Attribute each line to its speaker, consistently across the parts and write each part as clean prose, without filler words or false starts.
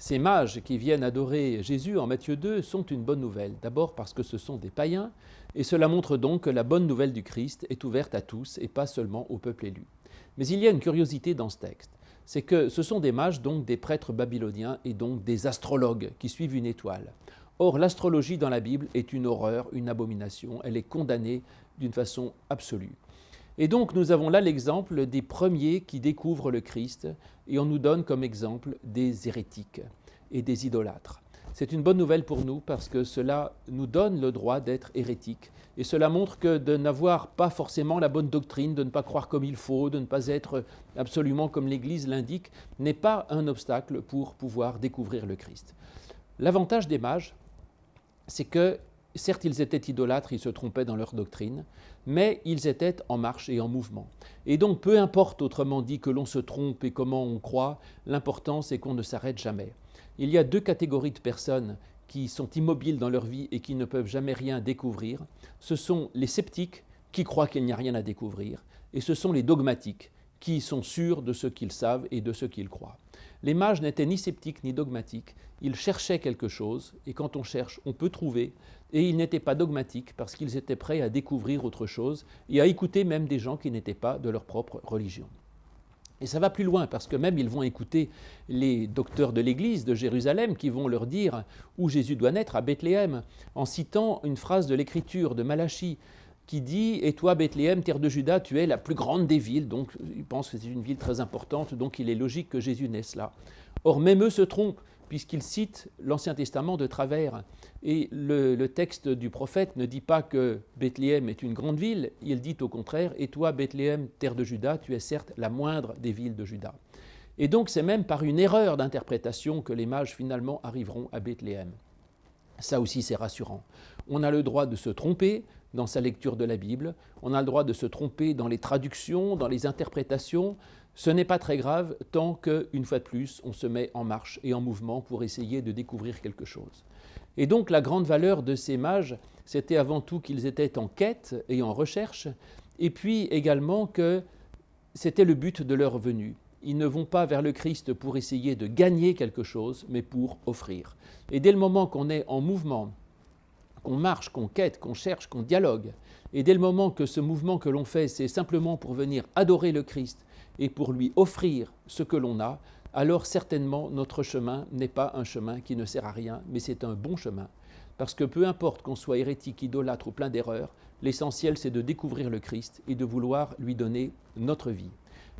Speaker 1: Ces mages qui viennent adorer Jésus en Matthieu 2 sont une bonne nouvelle. D'abord parce que ce sont des païens, et cela montre donc que la bonne nouvelle du Christ est ouverte à tous et pas seulement au peuple élu. Mais il y a une curiosité dans ce texte, c'est que ce sont des mages, donc des prêtres babyloniens et donc des astrologues qui suivent une étoile. Or, l'astrologie dans la Bible est une horreur, une abomination, elle est condamnée d'une façon absolue. Et donc nous avons là l'exemple des premiers qui découvrent le Christ et on nous donne comme exemple des hérétiques et des idolâtres. C'est une bonne nouvelle pour nous parce que cela nous donne le droit d'être hérétiques et cela montre que de n'avoir pas forcément la bonne doctrine, de ne pas croire comme il faut, de ne pas être absolument comme l'Église l'indique, n'est pas un obstacle pour pouvoir découvrir le Christ. L'avantage des mages, c'est que certes, ils étaient idolâtres, ils se trompaient dans leur doctrine, mais ils étaient en marche et en mouvement. Et donc, peu importe, autrement dit, que l'on se trompe et comment on croit, l'important, c'est qu'on ne s'arrête jamais. Il y a deux catégories de personnes qui sont immobiles dans leur vie et qui ne peuvent jamais rien découvrir. Ce sont les sceptiques qui croient qu'il n'y a rien à découvrir, et ce sont les dogmatiques qui sont sûrs de ce qu'ils savent et de ce qu'ils croient. Les mages n'étaient ni sceptiques ni dogmatiques, ils cherchaient quelque chose, et quand on cherche, on peut trouver, et ils n'étaient pas dogmatiques parce qu'ils étaient prêts à découvrir autre chose et à écouter même des gens qui n'étaient pas de leur propre religion. Et ça va plus loin parce que même ils vont écouter les docteurs de l'Église de Jérusalem qui vont leur dire où Jésus doit naître, à Bethléem, en citant une phrase de l'Écriture de Malachie qui dit « Et toi, Bethléem, terre de Juda, tu es la plus grande des villes ». Donc ils pensent que c'est une ville très importante, donc il est logique que Jésus naisse là. Or, même eux se trompent, puisqu'ils citent l'Ancien Testament de travers. Et le texte du prophète ne dit pas que Bethléem est une grande ville, il dit au contraire « Et toi, Bethléem, terre de Juda, tu es certes la moindre des villes de Juda ». Et donc c'est même par une erreur d'interprétation que les mages finalement arriveront à Bethléem. Ça aussi c'est rassurant. On a le droit de se tromper dans sa lecture de la Bible, on a le droit de se tromper dans les traductions, dans les interprétations. Ce n'est pas très grave tant qu'une fois de plus, on se met en marche et en mouvement pour essayer de découvrir quelque chose. Et donc la grande valeur de ces mages, c'était avant tout qu'ils étaient en quête et en recherche, et puis également que c'était le but de leur venue. Ils ne vont pas vers le Christ pour essayer de gagner quelque chose, mais pour offrir. Et dès le moment qu'on est en mouvement, qu'on marche, qu'on quête, qu'on cherche, qu'on dialogue, et dès le moment que ce mouvement que l'on fait, c'est simplement pour venir adorer le Christ et pour lui offrir ce que l'on a, alors certainement notre chemin n'est pas un chemin qui ne sert à rien, mais c'est un bon chemin. Parce que peu importe qu'on soit hérétique, idolâtre ou plein d'erreurs, l'essentiel c'est de découvrir le Christ et de vouloir lui donner notre vie.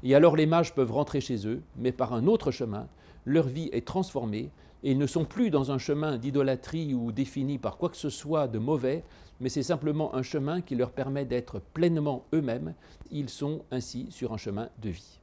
Speaker 1: Et alors les mages peuvent rentrer chez eux, mais par un autre chemin, leur vie est transformée et ils ne sont plus dans un chemin d'idolâtrie ou défini par quoi que ce soit de mauvais, mais c'est simplement un chemin qui leur permet d'être pleinement eux-mêmes. Ils sont ainsi sur un chemin de vie.